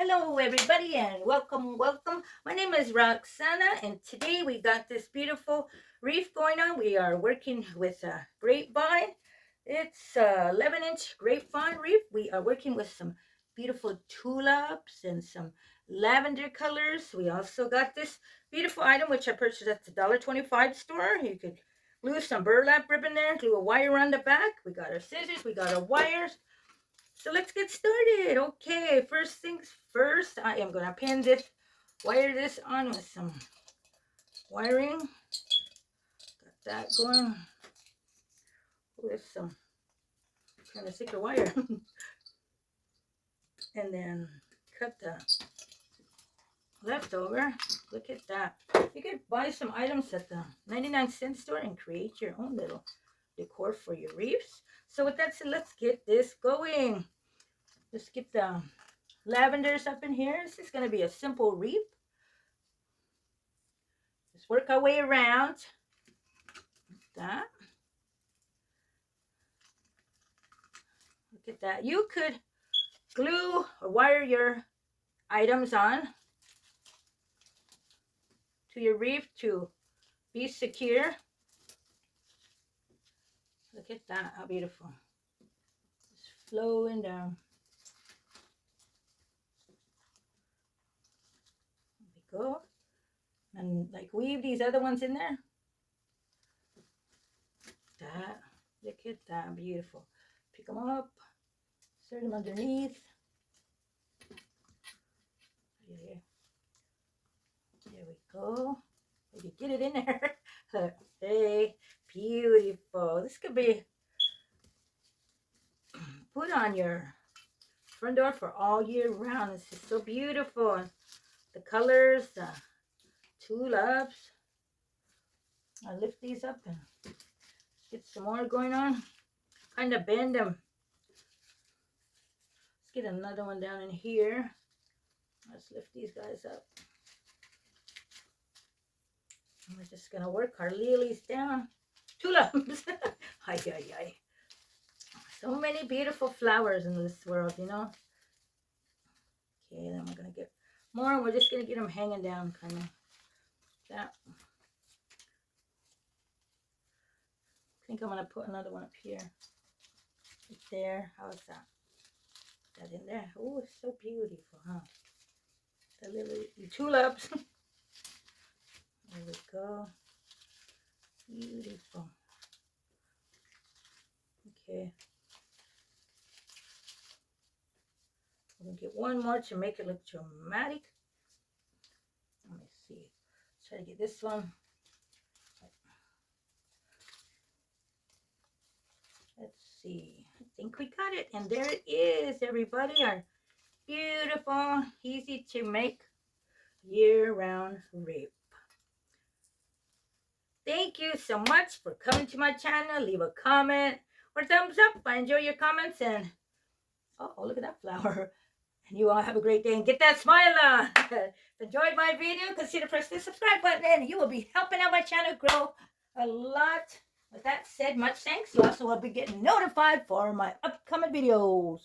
Hello everybody and welcome. My name is Roxana and today we got this beautiful wreath going on. We are working with a grapevine. It's a 11-inch grapevine wreath. We are working with some beautiful tulips and some lavender colors. We also got this beautiful item which I purchased at the $1.25 store. You could glue some burlap ribbon there, glue a wire around the back. We got our scissors, we got our wires. So let's get started. Okay, first things first, I am going to wire this on with some wiring. Got that going with some kind of thicker wire. And then cut the leftover. Look at that. You could buy some items at the 99-cent store and create your own little decor for your wreaths. So with that said, let's get this going. Let's get the lavenders up in here. This is going to be a simple wreath. Just work our way around. Like that. Look at that. You could glue or wire your items on to your wreath to be secure. Look at that. How beautiful. Just flowing down. There we go. And like weave these other ones in there. That. Look at that. Beautiful. Pick them up. Insert them underneath. There we go. Maybe get it in there. Hey, beautiful. This could be put on your front door for all year round. This is so beautiful. The colors, the tulips. I'll lift these up and get some more going on. Kind of bend them. Let's get another one down in here. Let's lift these guys up. And we're just going to work our lilies down. Tulips. Ay, ay, ay. So many beautiful flowers in this world, you know. Okay, then we're going to get more, and we're just going to get them hanging down, kind of that. I think I'm going to put another one up here. Right there. How's that? That in there. Oh, it's so beautiful, huh? The little tulips. There we go. Beautiful. Okay. I'm going to get one more to make it look dramatic. Let me see. Let's try to get this one. Let's see. I think we got it. And there it is, everybody. Our beautiful, easy to make year-round wreath. Thank you so much for coming to my channel. Leave a comment or thumbs up. I enjoy your comments. And oh, look at that flower. And you all have a great day and get that smile on. If you enjoyed my video, consider pressing the subscribe button and you will be helping out my channel grow a lot. With that said, much thanks. You also will be getting notified for my upcoming videos.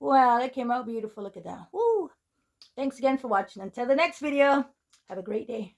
Wow, that came out beautiful. Look at that. Woo! Thanks again for watching. Until the next video, have a great day.